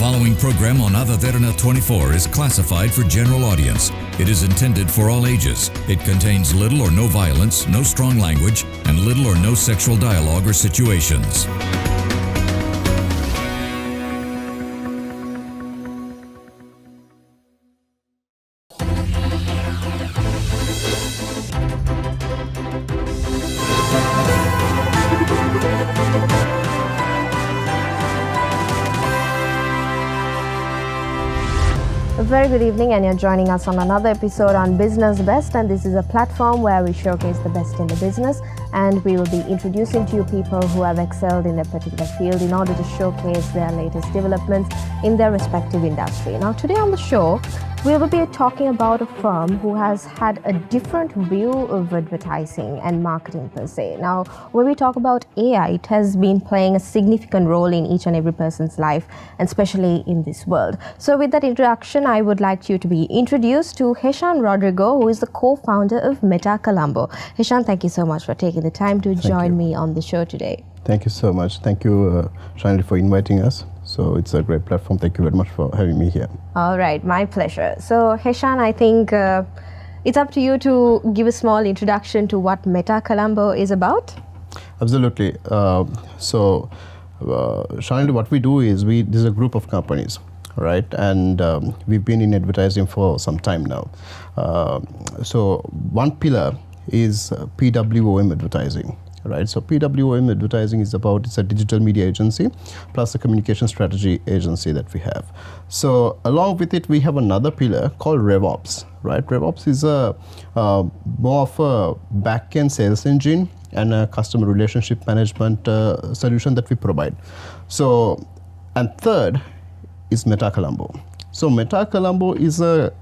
following program on Derana 24 is classified for general audience. It is intended for all ages. It contains little or no violence, no strong language, and little or no sexual dialogue or situations. A very good evening, and you're joining us on another episode on Business Best, and this is a platform where we showcase the best in the business, and we will be introducing to you people who have excelled in their particular field in order to showcase their latest developments in their respective industry. Now today on the show, we will be talking about a firm who has had a different view of advertising and marketing per se. Now, when we talk about AI, it has been playing a significant role in each and every person's life, and especially in this world. So with that introduction, I would like you to be introduced to Heshan Rodrigo, who is the co-founder of Meta Colombo. Heshan, thank you so much for taking the time to join me on the show today. Thank you so much. Thank you, Shanli, for inviting us. So it's a great platform. Thank you very much for having me here. All right, my pleasure. So Heshan, I think it's up to you to give a small introduction to what Meta Colombo is about. Absolutely. Shanli, what we do is this is a group of companies, right? And we've been in advertising for some time now. So one pillar is PWOM advertising. Right, so PWOM advertising is it's a digital media agency plus a communication strategy agency that we have. So along with it, we have another pillar called RevOps. Right, RevOps is more of a back-end sales engine and a customer relationship management solution that we provide. So, and third is Meta Colombo. So Meta Colombo is a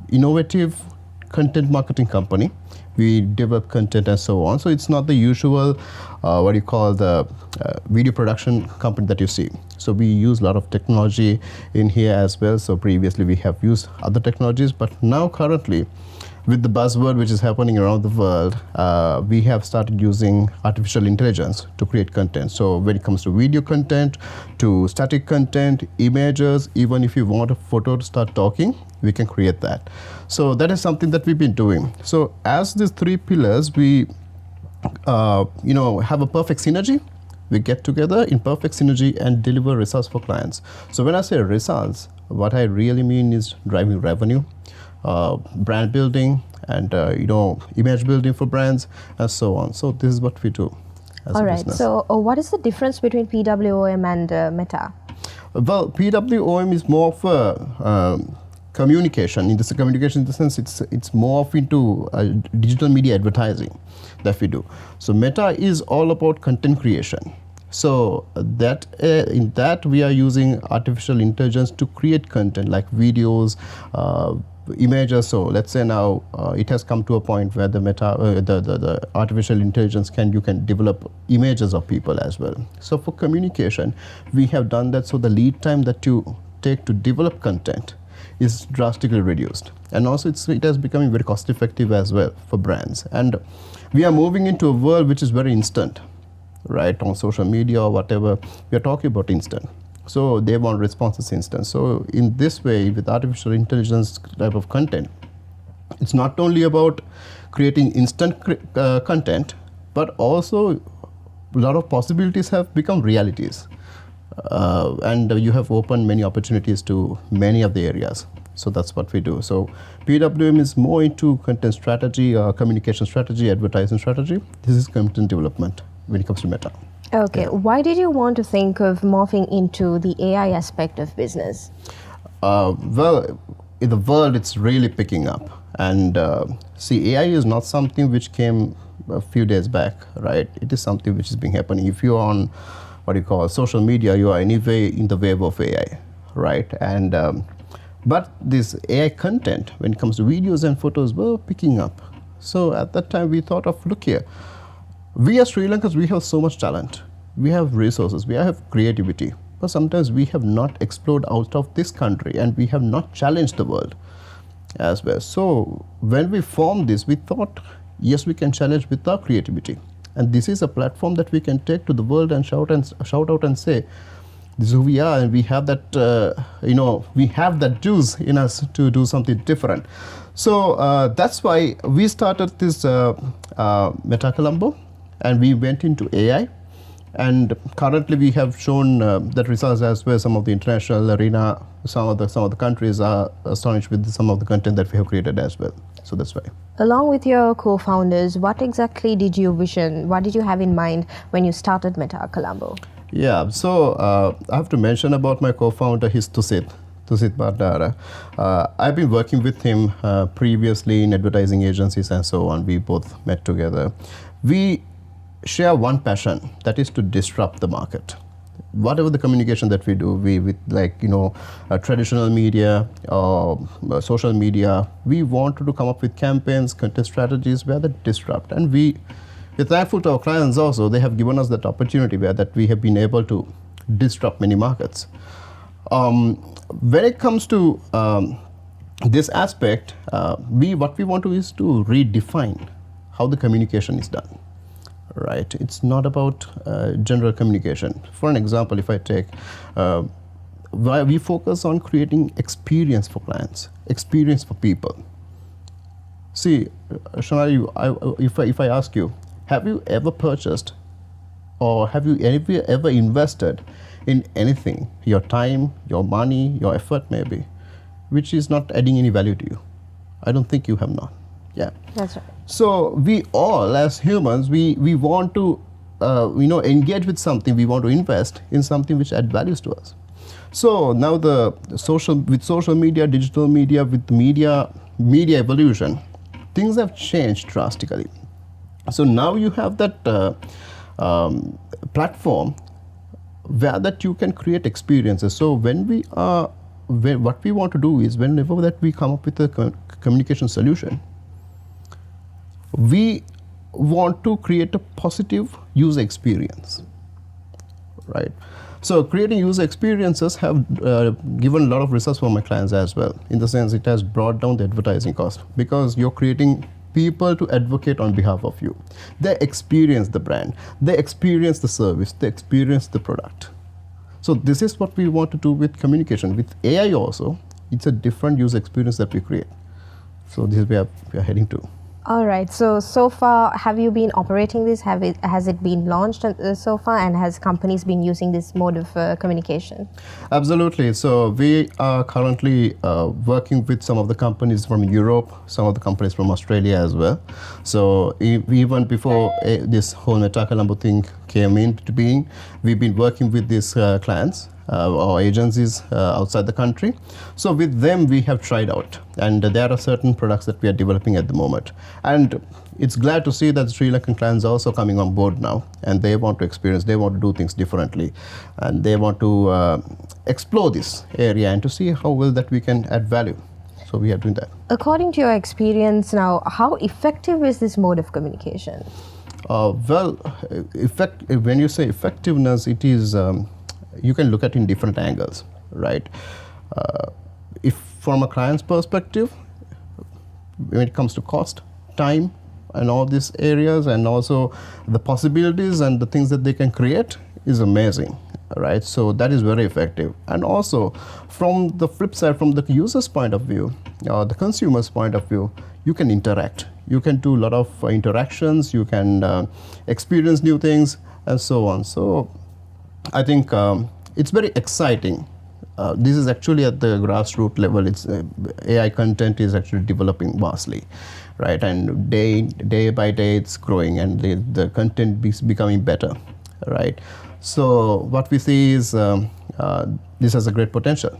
innovative content marketing company. We develop content and so on. So it's not the usual, the video production company that you see. So we use a lot of technology in here as well. So previously we have used other technologies, but now currently with the buzzword which is happening around the world, we have started using artificial intelligence to create content. So when it comes to video content, to static content, images, even if you want a photo to start talking, we can create that. So that is something that we've been doing. So as these three pillars, we have a perfect synergy. We get together in perfect synergy and deliver results for clients. So when I say results, what I really mean is driving revenue, brand building, and image building for brands, and so on. So this is what we do as a business. So what is the difference between PWOM and Meta? Well, PWOM is more of a communication. In the sense, it's more of into digital media advertising that we do. So Meta is all about content creation. So that in that we are using artificial intelligence to create content like videos, images. So let's say now it has come to a point where the artificial intelligence you can develop images of people as well. So for communication, we have done that. So the lead time that you take to develop content is drastically reduced, and also it has become very cost effective as well for brands. And we are moving into a world which is very instant, right? On social media or whatever, we are talking about instant. So they want responses instant. So in this way, with artificial intelligence type of content, it's not only about creating instant content, but also a lot of possibilities have become realities. And you have opened many opportunities to many of the areas. So that's what we do. So PWM is more into content strategy, communication strategy, advertising strategy. This is content development when it comes to Meta. Okay, yeah. Why did you want to think of morphing into the AI aspect of business? Well, in the world, it's really picking up. And AI is not something which came a few days back, right? It is something which has been happening. If you're on social media, you are anyway in the wave of AI, right? And but this AI content, when it comes to videos and photos, were picking up. So at that time, we thought of, look here, we as Sri Lankans, we have so much talent. We have resources, we have creativity, but sometimes we have not explored out of this country and we have not challenged the world as well. So when we formed this, we thought, yes, we can challenge with our creativity. And this is a platform that we can take to the world and shout out and say, This is who we are, and we have that, we have that juice in us to do something different. So that's why we started this Meta Colombo, and we went into AI. And currently, we have shown that results as well. Some of the international arena, some of the countries are astonished with some of the content that we have created as well. So that's why. Along with your co-founders, what exactly did you vision? What did you have in mind when you started Meta Colombo? Yeah, so I have to mention about my co-founder, he's Tusit Bardara. I've been working with him previously in advertising agencies and so on. We both met together. We share one passion, that is to disrupt the market. Whatever the communication that we do, with traditional media or social media, we want to come up with campaigns, content strategies where that disrupt. And we're thankful to our clients also. They have given us that opportunity where that we have been able to disrupt many markets. When it comes to this aspect, what we want to is to redefine how the communication is done. Right, it's not about general communication. For an example, if I take, we focus on creating experience for clients, experience for people. See, Shonali, if I ask you, have you ever purchased or have you ever invested in anything, your time, your money, your effort maybe, which is not adding any value to you? I don't think you have not. Yeah. That's right. So we all, as humans, we want to, engage with something. We want to invest in something which adds values to us. So now with social media, digital media, with media evolution, things have changed drastically. So now you have that platform where that you can create experiences. So what we want to do is whenever that we come up with a communication solution, we want to create a positive user experience, right? So creating user experiences have given a lot of results for my clients as well. In the sense, it has brought down the advertising cost because you're creating people to advocate on behalf of you. They experience the brand, they experience the service, they experience the product. So this is what we want to do with communication. With AI also, it's a different user experience that we create. So this is where we are heading to. All right. So far, have you been operating this? Has it been launched so far, and has companies been using this mode of communication? Absolutely. So we are currently working with some of the companies from Europe, some of the companies from Australia as well. So even before this whole Meta Colombo thing came into being, we've been working with these clients or agencies outside the country. So with them we have tried out, and there are certain products that we are developing at the moment. And it's glad to see that Sri Lankan clients are also coming on board now, and they want to experience, they want to do things differently, and they want to explore this area and to see how well that we can add value. So we are doing that. According to your experience now, how effective is this mode of communication? When you say effectiveness, it is you can look at it in different angles, right? If from a client's perspective, when it comes to cost, time, and all these areas, and also the possibilities and the things that they can create is amazing, right? So that is very effective. And also from the flip side, from the user's point of view, the consumer's point of view, you can interact. You can do a lot of interactions, you can experience new things, and so on. So I think it's very exciting. This is actually at the grassroots level. It's AI content is actually developing vastly, right? And day by day it's growing, and the content is becoming better, right? So what we see is this has a great potential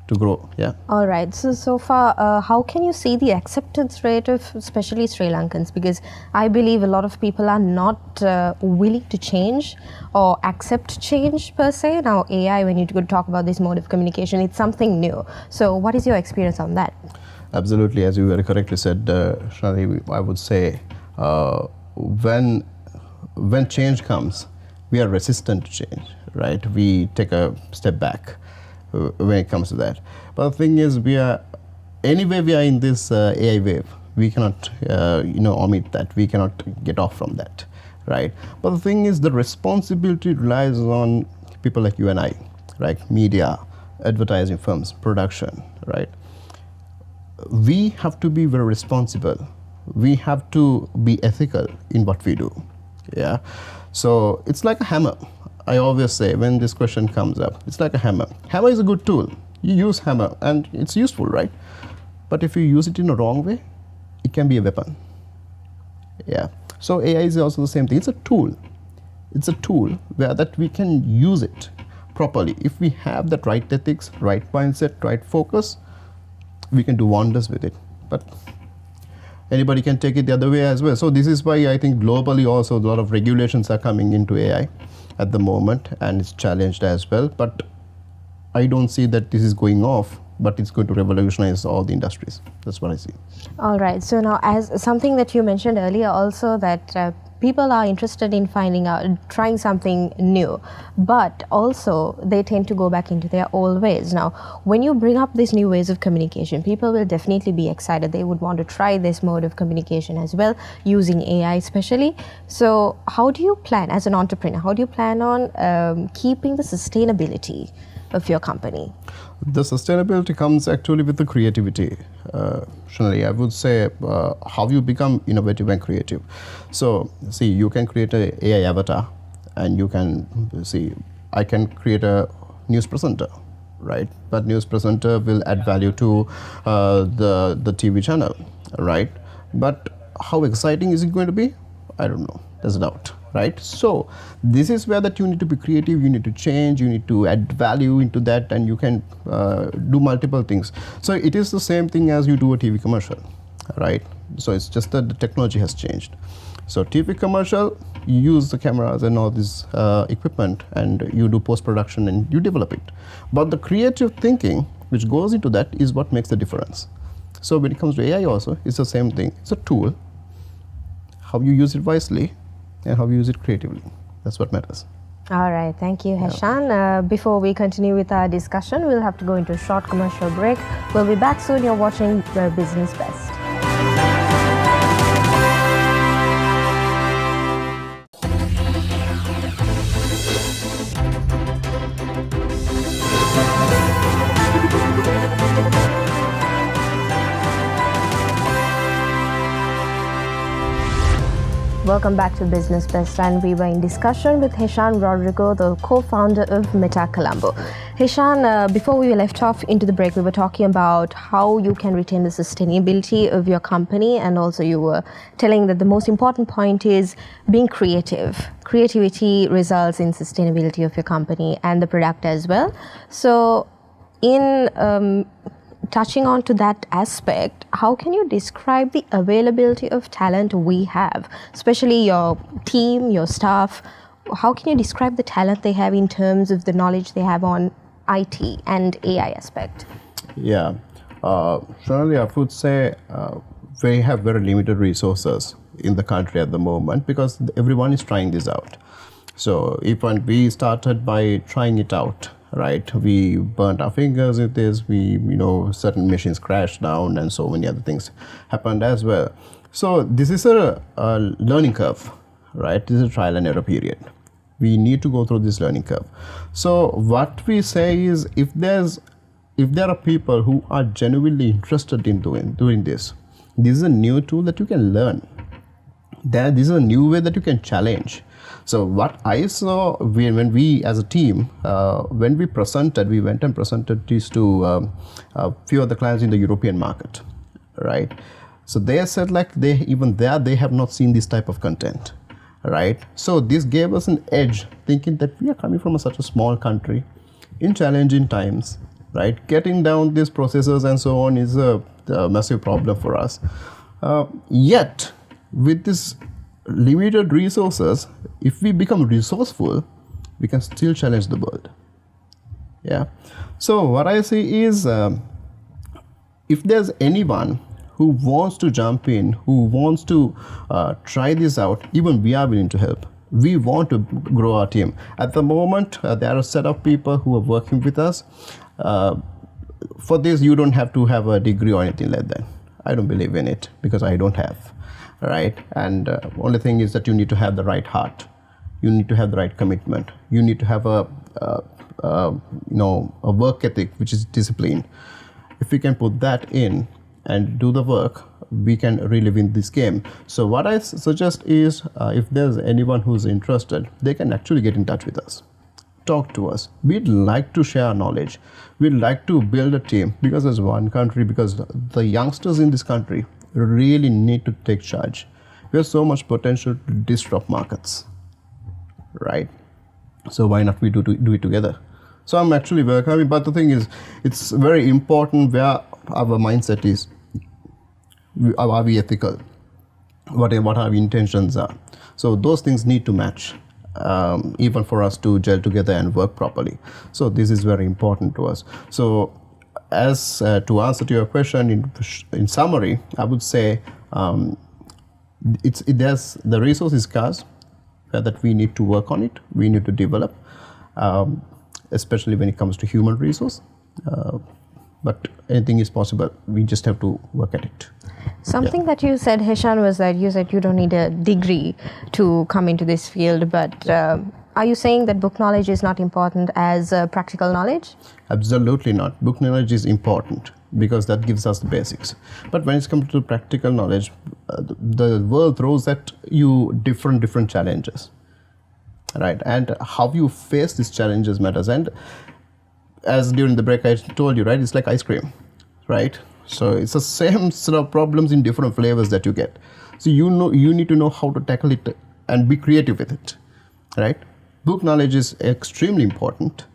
to grow. Yeah. All right. So far, how can you see the acceptance rate of especially Sri Lankans? Because I believe a lot of people are not willing to change or accept change per se. Now AI, when you talk about this mode of communication, it's something new. So what is your experience on that? Absolutely. As you very correctly said, Shani, I would say when change comes, we are resistant to change, right? We take a step back when it comes to that. But the thing is, we are in this AI wave. We cannot omit that. We cannot get off from that, right? But the thing is, the responsibility relies on people like you and I, right? Media, advertising firms, production, right? We have to be very responsible. We have to be ethical in what we do. Yeah. So it's like a hammer. I always say when this question comes up, it's like a hammer. Hammer is a good tool. You use hammer and it's useful, right? But if you use it in a wrong way, it can be a weapon. Yeah. So AI is also the same thing. It's a tool. It's a tool where that we can use it properly. If we have that right ethics, right mindset, right focus, we can do wonders with it. But anybody can take it the other way as well. So this is why I think globally also a lot of regulations are coming into AI at the moment, and it's challenged as well. But I don't see that this is going off, but it's going to revolutionize all the industries. That's what I see. All right. So now, as something that you mentioned earlier also, that people are interested in finding out, trying something new, but also they tend to go back into their old ways. Now, when you bring up these new ways of communication, people will definitely be excited. They would want to try this mode of communication as well, using AI especially. So how do you plan, as an entrepreneur, how do you plan on keeping the sustainability of your company? The sustainability comes actually with the creativity. Shonali, I would say how you become innovative and creative. So, see, you can create an AI avatar, and you can see, I can create a news presenter, right? But news presenter will add value to the TV channel, right? But how exciting is it going to be? I don't know. There's a doubt. Right? So this is where that you need to be creative, you need to change, you need to add value into that, and you can do multiple things. So it is the same thing as you do a TV commercial, right? So it's just that the technology has changed. So TV commercial, you use the cameras and all this equipment, and you do post-production and you develop it. But the creative thinking which goes into that is what makes the difference. So when it comes to AI also, it's the same thing. It's a tool. How you use it wisely and how we use it creatively. That's what matters. All right, thank you, Heshan. Before we continue with our discussion, we'll have to go into a short commercial break. We'll be back soon. You're watching Business Best. Welcome back to Business Best, and we were in discussion with Heshan Rodrigo, the co-founder of Meta Colombo. Heshan, before we left off into the break, we were talking about how you can retain the sustainability of your company, and also you were telling that the most important point is being creative. Creativity results in sustainability of your company and the product as well. So in touching on to that aspect, how can you describe the availability of talent we have, especially your team, your staff? How can you describe the talent they have in terms of the knowledge they have on IT and AI aspect? Yeah, generally I would say we have very limited resources in the country at the moment because everyone is trying this out. So even we started by trying it out, right? We burnt our fingers with this, certain machines crashed down and so many other things happened as well. So this is a learning curve, right? This is a trial and error period. We need to go through this learning curve. So what we say is if there are people who are genuinely interested in doing this is a new tool that you can learn. This is a new way that you can challenge. So what I saw when we as a team, when we presented, we went and presented this to a few of the clients in the European market, right? So they said they have not seen this type of content, right? So this gave us an edge, thinking that we are coming from such a small country in challenging times, right? Getting down these processes and so on is a massive problem for us. Yet with this limited resources, if we become resourceful, we can still challenge the world. Yeah. So what I see is if there's anyone who wants to jump in, who wants to try this out, even we are willing to help. We want to grow our team. At the moment, there are a set of people who are working with us. For this, you don't have to have a degree or anything like that. I don't believe in it because I don't have. Right, and only thing is that you need to have the right heart, you need to have the right commitment, you need to have a a work ethic, which is discipline. If we can put that in and do the work, we can really win this game. So what I suggest is, if there's anyone who's interested, they can actually get in touch with us. Talk to us. We'd like to share knowledge. We'd like to build a team, because as one country, because the youngsters in this country really need to take charge. We have so much potential to disrupt markets, right? So why not we do it together? So I'm actually welcoming, but the thing is, it's very important where our mindset is. Are we ethical? What our intentions are? So those things need to match, even for us to gel together and work properly. So this is very important to us. So as to answer to your question, in summary, I would say the resource is scarce, that we need to work on it. We need to develop, especially when it comes to human resource. But anything is possible. We just have to work at it. Something that you said, Heshan, was that you said you don't need a degree to come into this field. But are you saying that book knowledge is not important as practical knowledge? Absolutely not. Book knowledge is important because that gives us the basics. But when it comes to practical knowledge, the world throws at you different challenges, right? And how you face these challenges matters. And as during the break I told you, right, it's like ice cream, right? So it's the same sort of problems in different flavors that you get. So you need to know how to tackle it and be creative with it, right? Book knowledge is extremely important,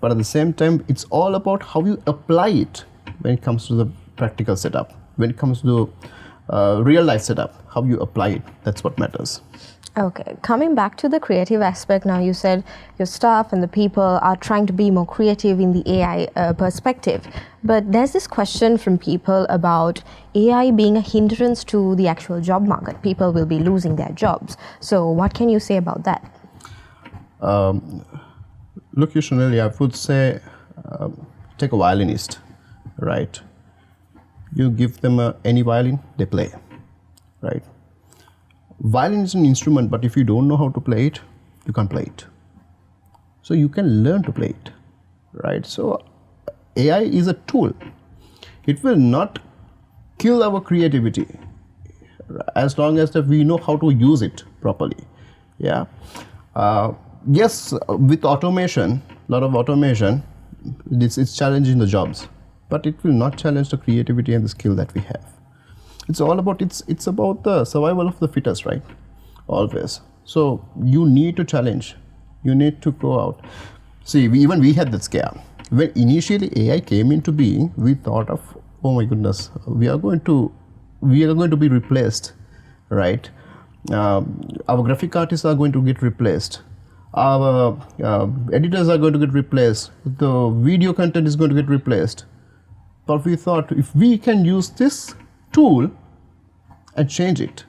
but at the same time, it's all about how you apply it when it comes to the practical setup, when it comes to real life setup, how you apply it, that's what matters. Okay, coming back to the creative aspect now, you said your staff and the people are trying to be more creative in the AI perspective. But there's this question from people about AI being a hindrance to the actual job market. People will be losing their jobs. So what can you say about that? Look, usually I would say, take a violinist, right? You give them any violin, they play, right? Violin is an instrument, but if you don't know how to play it, you can't play it. So you can learn to play it, right? So AI is a tool. It will not kill our creativity as long as that we know how to use it properly. Yeah. Yes, with automation, a lot of automation, it's challenging the jobs, but it will not challenge the creativity and the skill that we have. It's all about it's about the survival of the fittest, right? Always. So you need to challenge. You need to go out. See, we had that scare. When initially AI came into being, we thought of, oh my goodness, we are going to be replaced, right? Our graphic artists are going to get replaced. Our editors are going to get replaced. The video content is going to get replaced. But we thought, if we can use this tool and change it,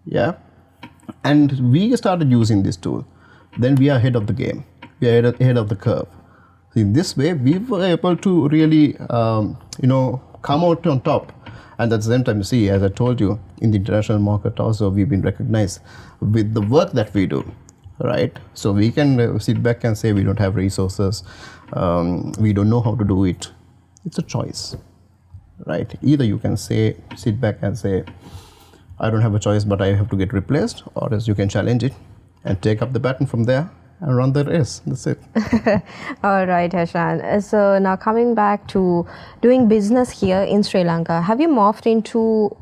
yeah, and we started using this tool, then we are ahead of the game. We are ahead of the curve. In this way, we were able to really, come out on top. And at the same time, see, as I told you, in the international market also, we've been recognized with the work that we do, right? So we can sit back and say we don't have resources, we don't know how to do it. It's a choice. Right? Either you can sit back and say, I don't have a choice, but I have to get replaced, or else you can challenge it and take up the baton from there and run the race. That's it. All right, Heshan. So now coming back to doing business here in Sri Lanka, have you morphed into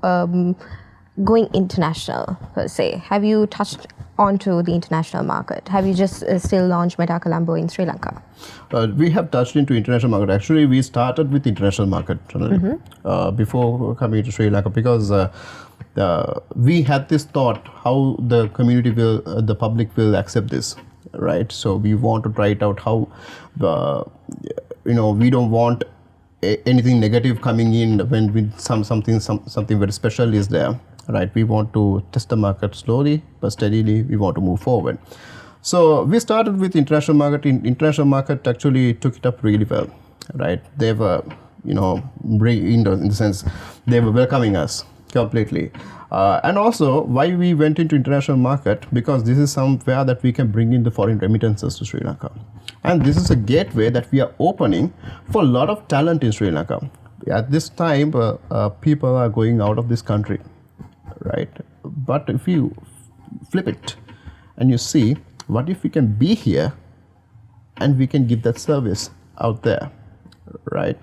going international per se? Have you touched onto the international market? Have you just still launched Meta Colombo in Sri Lanka? We have touched into international market. Actually, we started with international market before coming to Sri Lanka, because we had this thought how the community will, the public will accept this, right? So we want to try it out how, we don't want anything negative coming in when something very special is there. Right, we want to test the market slowly but steadily. We want to move forward. So we started with international market. International market actually took it up really well. Right, they were, in the sense they were welcoming us Completely. And also, why we went into international market, because this is somewhere that we can bring in the foreign remittances to Sri Lanka. And this is a gateway that we are opening for a lot of talent in Sri Lanka. At this time, people are going out of this country, right? But if you flip it and you see, what if we can be here and we can give that service out there, right?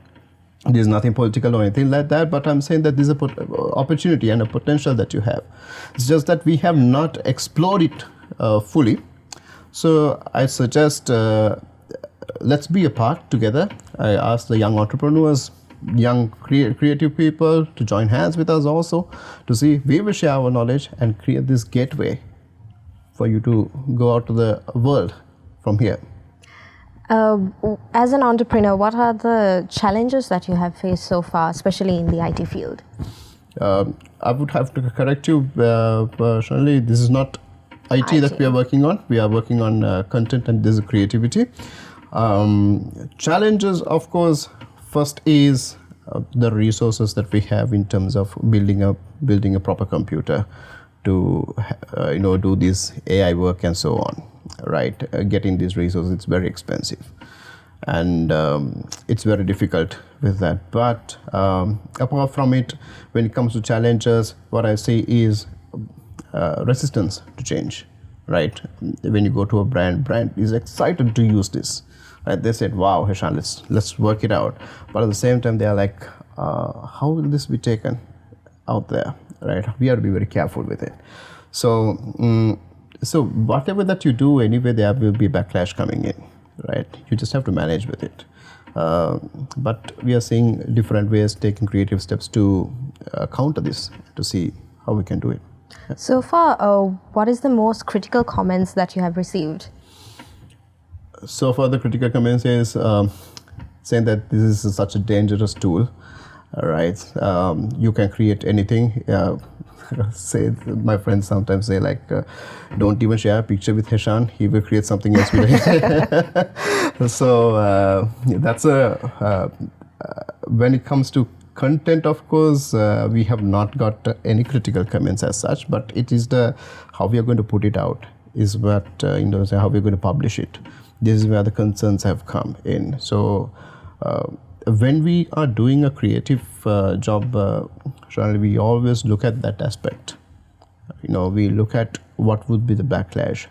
There's nothing political or anything like that, but I'm saying that there's an opportunity and a potential that you have. It's just that we have not explored it fully. So I suggest let's be a part together. I ask the young entrepreneurs, young creative people to join hands with us also, to see we will share our knowledge and create this gateway for you to go out to the world from here. As an entrepreneur, what are the challenges that you have faced so far, especially in the IT field? I would have to correct you personally. This is not IT that we are working on. We are working on content and this is creativity. Challenges, of course, first is the resources that we have in terms of building a proper computer to do this AI work and so on. Right, getting these resources, it's very expensive, and it's very difficult with that. But apart from it, when it comes to challenges, what I see is resistance to change. Right, when you go to a brand is excited to use this. Right, they said, "Wow, Heshan, let's work it out." But at the same time, they are like, "How will this be taken out there?" Right, we have to be very careful with it. So whatever that you do, anyway, there will be backlash coming in, right? You just have to manage with it. But we are seeing different ways, taking creative steps to counter this, to see how we can do it. So far, what is the most critical comments that you have received? So far, the critical comments is saying that this is such a dangerous tool, right? You can create anything. Say, my friends sometimes say like, don't even share a picture with Heshan, he will create something else with it. So that's when it comes to content, of course, we have not got any critical comments as such, but it is how we are going to put it out is what, how we're going to publish it. This is where the concerns have come in. So when we are doing a creative job, we always look at that aspect. We look at what would be the backlash.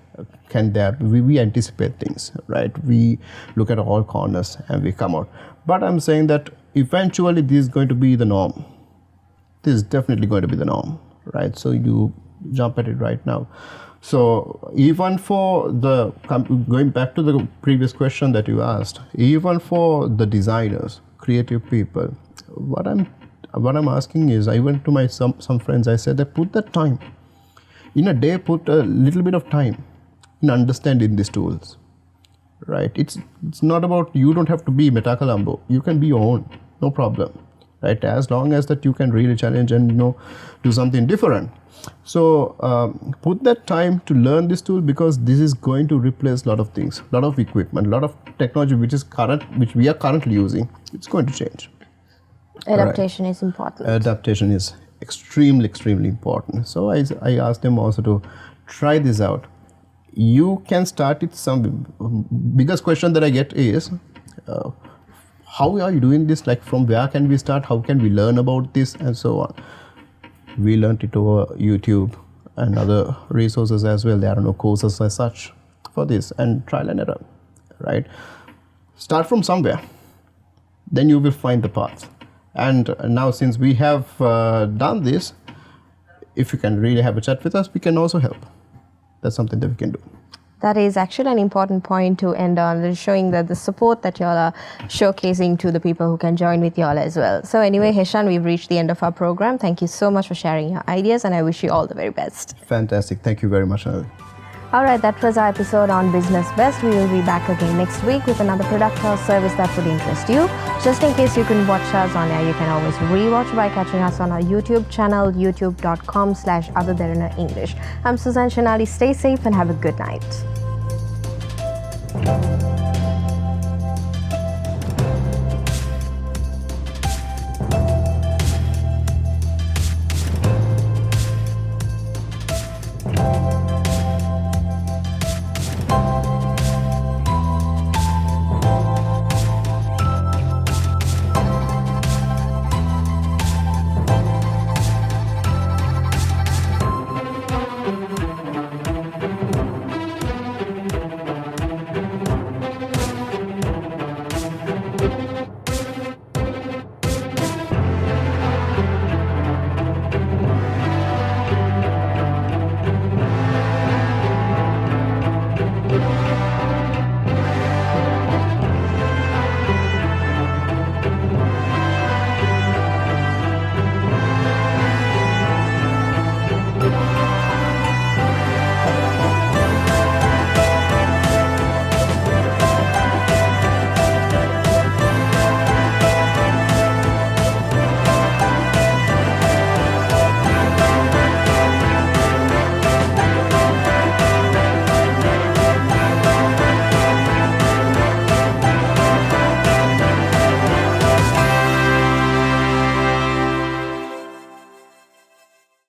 We anticipate things, right? We look at all corners and we come out. But I'm saying that eventually this is going to be the norm. This is definitely going to be the norm, right? So you jump at it right now. So even for going back to the previous question that you asked, even for the designers, creative people, what I'm asking is, I went to some friends, I said that put that time. In a day, put a little bit of time in understanding these tools, right? It's not about, you don't have to be Meta Colombo. You can be your own, no problem, right? As long as that you can really challenge and, do something different. So put that time to learn this tool, because this is going to replace a lot of things, a lot of equipment, a lot of technology which we are currently using. It's going to change. Adaptation is important. Adaptation is extremely, extremely important. So I asked them also to try this out. You can start it. Some biggest question that I get is, how are you doing this? Like, from where can we start? How can we learn about this and so on? We learned it over YouTube and other resources as well. There are no courses as such for this, and trial and error, right? Start from somewhere, then you will find the path. And now, since we have done this, if you can really have a chat with us, we can also help. That's something that we can do. That is actually an important point to end on, showing that the support that y'all are showcasing to the people who can join with y'all as well. So anyway, Heshan, we've reached the end of our program. Thank you so much for sharing your ideas, and I wish you all the very best. Fantastic. Thank you very much, Nali. All right, that was our episode on Business Best. We will be back again next week with another product or service that would interest you. Just in case you couldn't watch us on air, you can always rewatch by catching us on our YouTube channel, youtube.com/Derana English. I'm Suzanne Shanali. Stay safe and have a good night.